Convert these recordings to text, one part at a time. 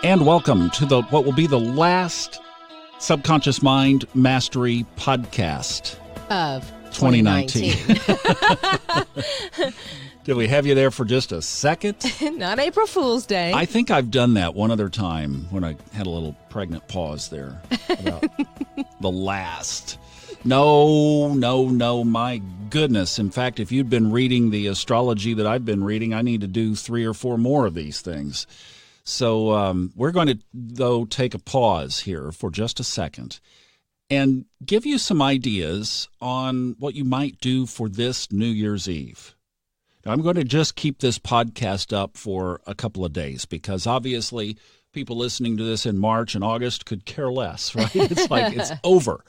And welcome to what will be the last Subconscious Mind Mastery podcast of 2019. Did we have you there for just a second? Not April Fool's Day. I think I've done that one other time when I had a little pregnant pause there about the last. No, my goodness. In fact, if you'd been reading the astrology that I've been reading, I need to do 3 or 4 more of these things. So we're going to, though, take a pause here for just a second and give you some ideas on what you might do for this New Year's Eve. Now, I'm going to just keep this podcast up for a couple of days because obviously people listening to this in March and August could care less, right? It's like it's over.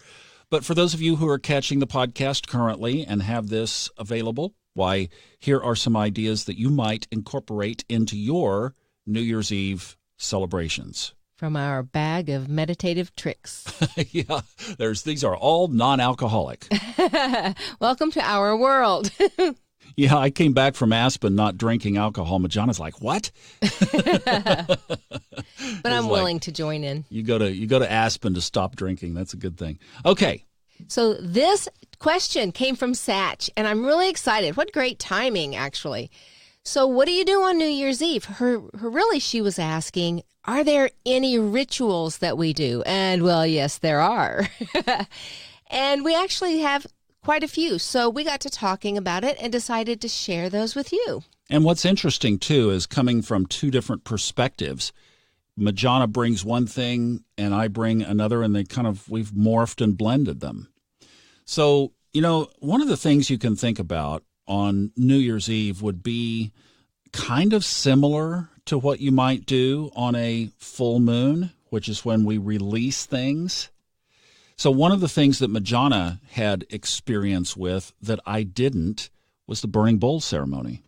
But for those of you who are catching the podcast currently and have this available, why, here are some ideas that you might incorporate into your New Year's Eve celebrations. From our bag of meditative tricks. Yeah, these are all non-alcoholic. Welcome to our world. Yeah, I came back from Aspen not drinking alcohol. Majona's like, what? But I'm willing to join in. You go to Aspen to stop drinking. That's a good thing. Okay. So this question came from Satch, and I'm really excited. What great timing, actually. So what do you do on New Year's Eve? She was asking, are there any rituals that we do? And, well, yes, there are. And we actually have quite a few. So we got to talking about it and decided to share those with you. And what's interesting, too, is coming from 2 different perspectives. Majona brings one thing and I bring another, and we've morphed and blended them. So, one of the things you can think about on New Year's Eve would be kind of similar to what you might do on a full moon, which is when we release things. So one of the things that Majona had experience with that I didn't was the burning bowl ceremony.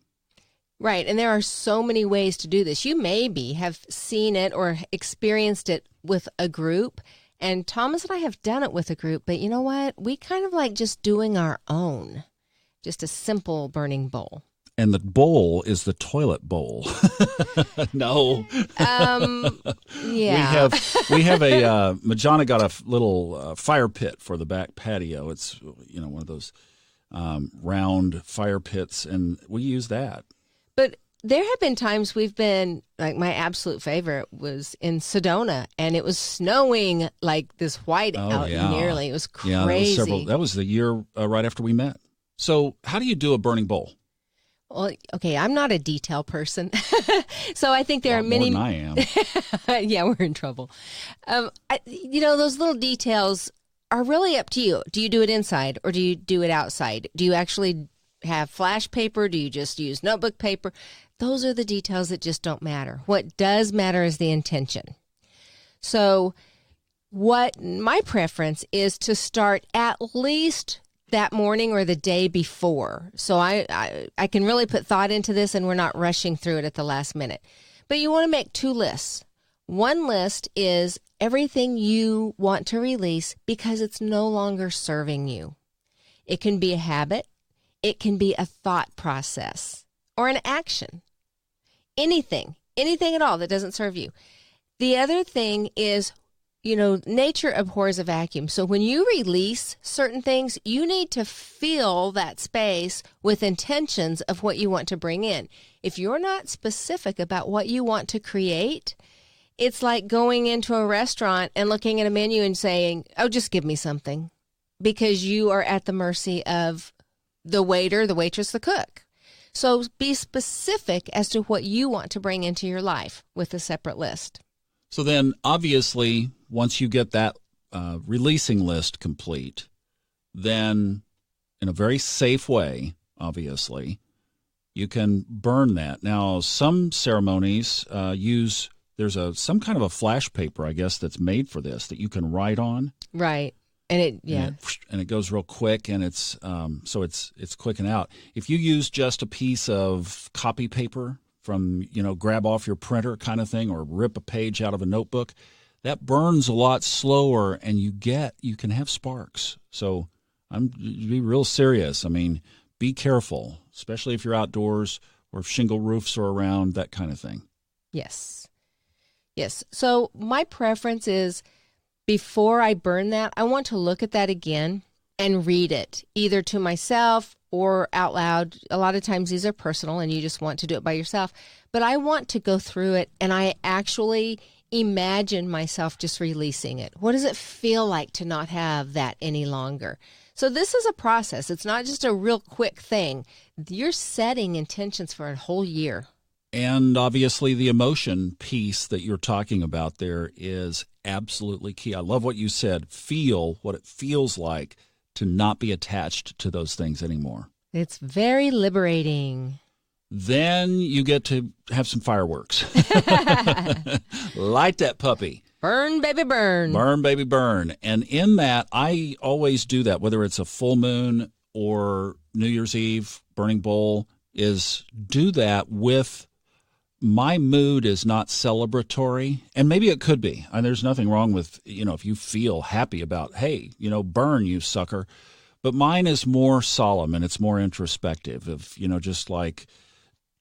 Right, and there are so many ways to do this. You maybe have seen it or experienced it with a group, and Thomas and I have done it with a group, but you know what? We kind of like just doing our own. Just a simple burning bowl. And the bowl is the toilet bowl. No. Yeah. We have a, Majona got a little fire pit for the back patio. It's, one of those round fire pits, and we use that. But there have been times we've been, like my absolute favorite was in Sedona, and it was snowing like this white out nearly. It was crazy. Yeah, that was the year right after we met. So how do you do a burning bowl? Well, okay, I'm not a detail person. So I think there are many. More than I am. Yeah, we're in trouble. Those little details are really up to you. Do you do it inside or do you do it outside? Do you actually have flash paper? Do you just use notebook paper? Those are the details that just don't matter. What does matter is the intention. So what my preference is to start at least that morning or the day before. So I can really put thought into this and we're not rushing through it at the last minute. But you want to make 2 lists. One list is everything you want to release because it's no longer serving you. It can be a habit. It can be a thought process or an action. Anything at all that doesn't serve you. The other thing is, nature abhors a vacuum. So when you release certain things, you need to fill that space with intentions of what you want to bring in. If you're not specific about what you want to create, it's like going into a restaurant and looking at a menu and saying, oh, just give me something, because you are at the mercy of the waiter, the waitress, the cook. So be specific as to what you want to bring into your life with a separate list. So then, obviously, once you get that releasing list complete, then in a very safe way, obviously, you can burn that. Now, some ceremonies there's some kind of a flash paper, I guess, that's made for this that you can write on. Right. And it goes real quick, and it's quick and out. If you use just a piece of copy paper from, grab off your printer kind of thing, or rip a page out of a notebook, that burns a lot slower, and you can have sparks. So be real serious. I mean, be careful, especially if you're outdoors or if shingle roofs are around, that kind of thing. Yes. Yes. So my preference is before I burn that, I want to look at that again and read it, either to myself or out loud. A lot of times these are personal and you just want to do it by yourself. But I want to go through it and I actually imagine myself just releasing it. What does it feel like to not have that any longer? So this is a process. It's not just a real quick thing. You're setting intentions for a whole year. And obviously the emotion piece that you're talking about there is absolutely key. I love what you said. Feel what it feels like to not be attached to those things anymore. It's very liberating. Then you get to have some fireworks. Light that puppy. Burn, baby, burn. Burn, baby, burn. And in that, I always do that, whether it's a full moon or New Year's Eve, burning bowl, is do that with my mood is not celebratory. And maybe it could be. And there's nothing wrong with, if you feel happy about, hey, burn, you sucker. But mine is more solemn and it's more introspective of, just like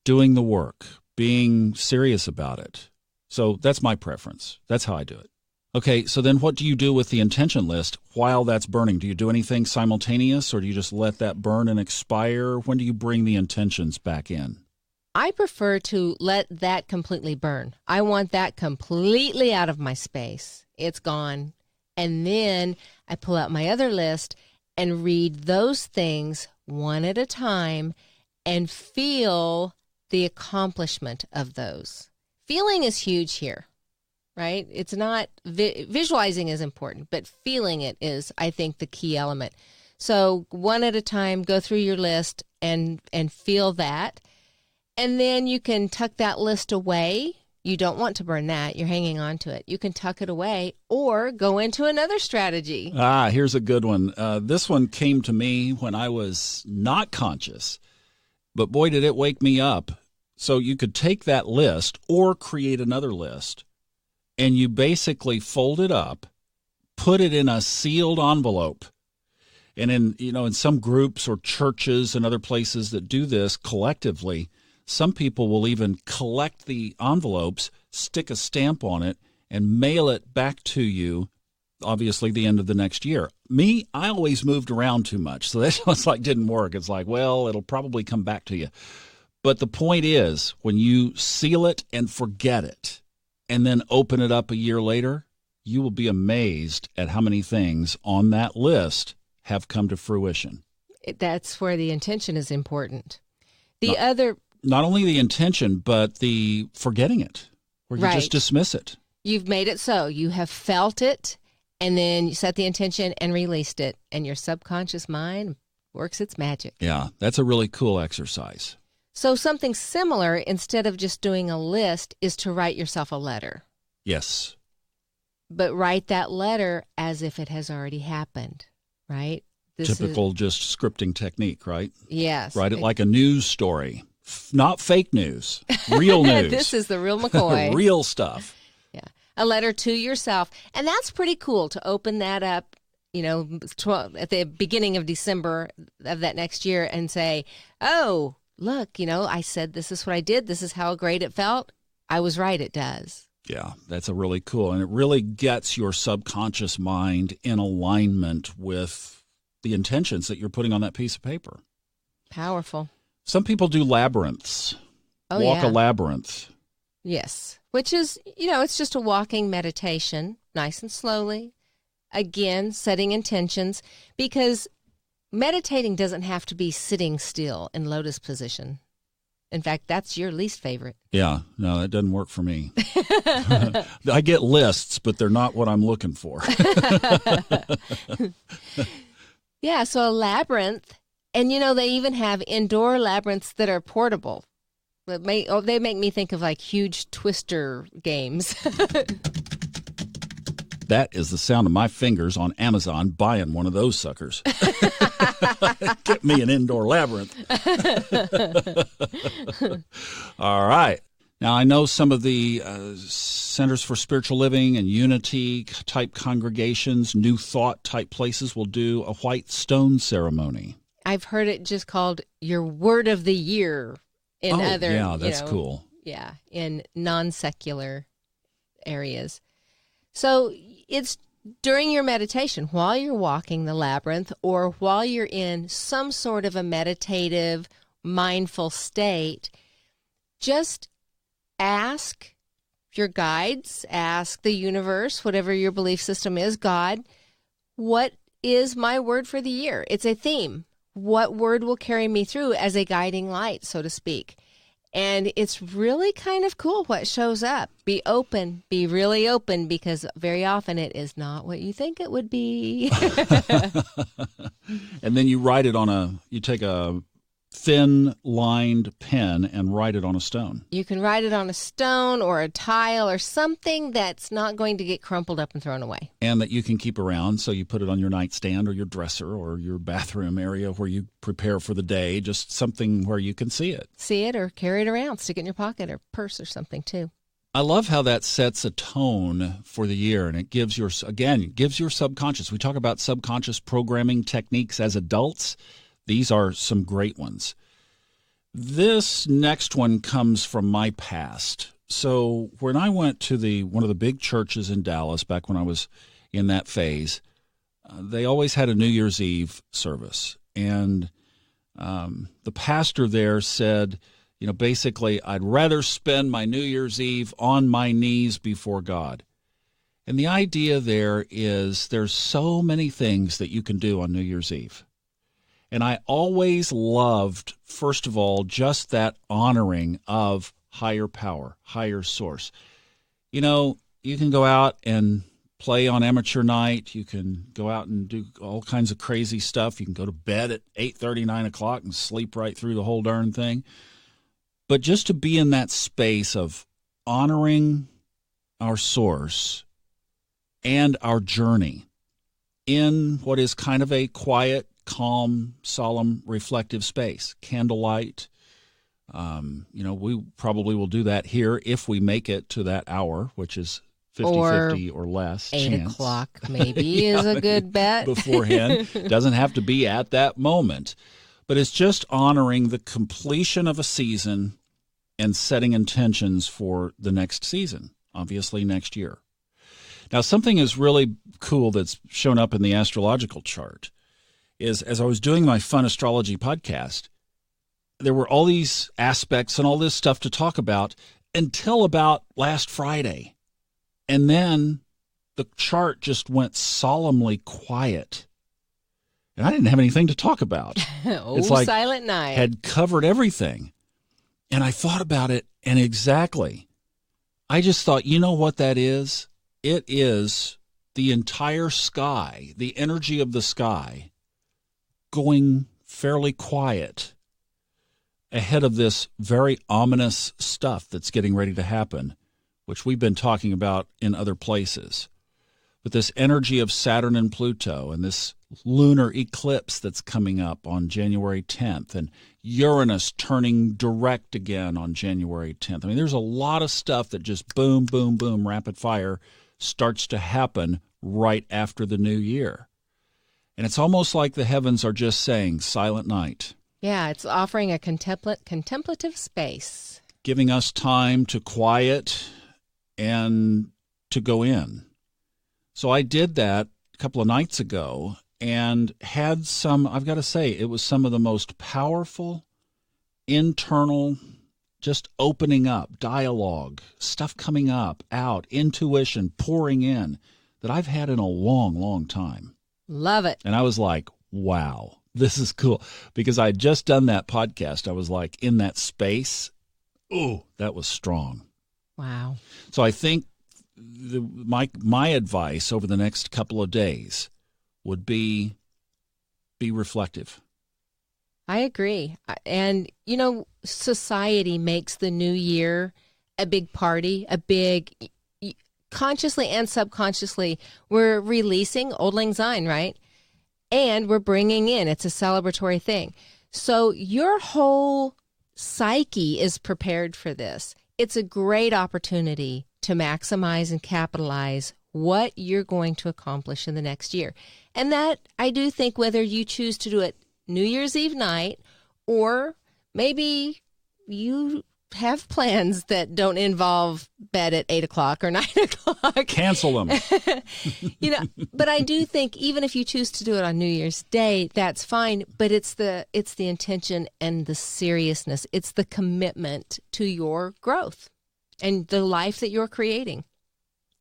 doing the work, being serious about it. So that's my preference. That's how I do it. Okay, so then what do you do with the intention list while that's burning? Do you do anything simultaneous or do you just let that burn and expire? When do you bring the intentions back in? I prefer to let that completely burn. I want that completely out of my space. It's gone. And then I pull out my other list and read those things one at a time and feel the accomplishment of those. Feeling is huge here, right? It's not, visualizing is important, but feeling it is, I think, the key element. So one at a time, go through your list and feel that. And then you can tuck that list away. You don't want to burn that. You're hanging on to it. You can tuck it away or go into another strategy. Here's a good one. This one came to me when I was not conscious, but boy, did it wake me up. So you could take that list or create another list, and you basically fold it up, put it in a sealed envelope. And in some groups or churches and other places that do this collectively, some people will even collect the envelopes, stick a stamp on it, and mail it back to you, obviously, the end of the next year. Me, I always moved around too much, so that was didn't work. It's well, it'll probably come back to you. But the point is, when you seal it and forget it, and then open it up a year later, you will be amazed at how many things on that list have come to fruition. That's where the intention is important. Not only the intention, but the forgetting it, where you just dismiss it. You've made it so. You have felt it, and then you set the intention and released it, and your subconscious mind works its magic. Yeah, that's a really cool exercise. So something similar, instead of just doing a list, is to write yourself a letter. Yes. But write that letter as if it has already happened, right? Typical just scripting technique, right? Yes. Write it like a news story. Not fake news, real news. This is the real McCoy. Real stuff. Yeah. A letter to yourself. And that's pretty cool to open that up, at the beginning of December of that next year and say, oh, look, I said this is what I did. This is how great it felt. I was right. It does. Yeah, that's a really cool. And it really gets your subconscious mind in alignment with the intentions that you're putting on that piece of paper. Powerful. Some people do labyrinths. Walk a labyrinth. Yes, which is, it's just a walking meditation, nice and slowly. Again, setting intentions, because meditating doesn't have to be sitting still in lotus position. In fact, that's your least favorite. Yeah, no, that doesn't work for me. I get lists, but they're not what I'm looking for. Yeah, so a labyrinth. And, they even have indoor labyrinths that are portable. They make me think of huge twister games. That is the sound of my fingers on Amazon buying one of those suckers. Get me an indoor labyrinth. All right. Now, I know some of the Centers for Spiritual Living and Unity type congregations, New Thought type places will do a white stone ceremony. I've heard it just called your word of the year in other. Yeah, that's cool. Yeah, in non-secular areas. So it's during your meditation, while you're walking the labyrinth or while you're in some sort of a meditative, mindful state, just ask your guides, ask the universe, whatever your belief system is, God, what is my word for the year? It's a theme. What word will carry me through as a guiding light, so to speak? And it's really kind of cool what shows up. Be open, be really open, because very often it is not what you think it would be. And then you write it you take a thin lined pen and write it on a stone. You can write it on a stone or a tile or something that's not going to get crumpled up and thrown away. And that you can keep around, so you put it on your nightstand or your dresser or your bathroom area where you prepare for the day, just something where you can see it. See it or carry it around, stick it in your pocket or purse or something too. I love how that sets a tone for the year, and it gives your subconscious. We talk about subconscious programming techniques as adults. These are some great ones. This next one comes from my past. So when I went to one of the big churches in Dallas back when I was in that phase, they always had a New Year's Eve service. And the pastor there said, basically, I'd rather spend my New Year's Eve on my knees before God. And the idea there is there's so many things that you can do on New Year's Eve. And I always loved, first of all, just that honoring of higher power, higher source. You can go out and play on amateur night. You can go out and do all kinds of crazy stuff. You can go to bed at 8:30, 9 o'clock and sleep right through the whole darn thing. But just to be in that space of honoring our source and our journey in what is kind of a quiet, calm, solemn, reflective space, candlelight. We probably will do that here if we make it to that hour, which is 50-50 or less 8 chance. o'clock maybe is a good bet. Beforehand. Doesn't have to be at that moment. But it's just honoring the completion of a season and setting intentions for the next season, obviously next year. Now, something is really cool that's shown up in the astrological chart is, as I was doing my Fun Astrology podcast, there were all these aspects and all this stuff to talk about until about last Friday. And then the chart just went solemnly quiet. And I didn't have anything to talk about. It's like silent night. Had covered everything. And I thought about it, and exactly. I just thought, you know what that is? It is the entire sky, the energy of the sky, going fairly quiet ahead of this very ominous stuff that's getting ready to happen, which we've been talking about in other places. But this energy of Saturn and Pluto and this lunar eclipse that's coming up on January 10th and Uranus turning direct again on January 10th. I mean, there's a lot of stuff that just boom, boom, boom, rapid fire starts to happen right after the new year. And it's almost like the heavens are just saying, silent night. Yeah, it's offering a contemplative space. Giving us time to quiet and to go in. So I did that a couple of nights ago and had I've got to say, it was some of the most powerful, internal, just opening up, dialogue, stuff coming up, out, intuition pouring in that I've had in a long, long time. Love it. And I was like, wow, this is cool. Because I had just done that podcast. I was like in that space. Oh, that was strong. Wow. So I think my advice over the next couple of days would be reflective. I agree. And, society makes the new year a big party, consciously and subconsciously, we're releasing Auld Lang Syne, right? And we're bringing in, it's a celebratory thing. So your whole psyche is prepared for this. It's a great opportunity to maximize and capitalize what you're going to accomplish in the next year. And that, I do think, whether you choose to do it New Year's Eve night, or maybe you have plans that don't involve bed at 8 o'clock or 9 o'clock. Cancel them. But I do think even if you choose to do it on New Year's Day, that's fine. But it's the intention and the seriousness. It's the commitment to your growth and the life that you're creating.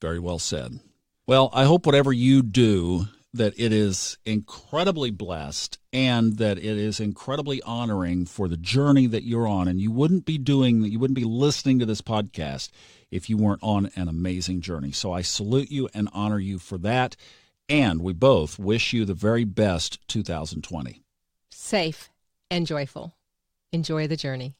Very well said. Well, I hope whatever you do, that it is incredibly blessed and that it is incredibly honoring for the journey that you're on. And you wouldn't be listening to this podcast if you weren't on an amazing journey. So I salute you and honor you for that. And we both wish you the very best 2020. Safe and joyful. Enjoy the journey.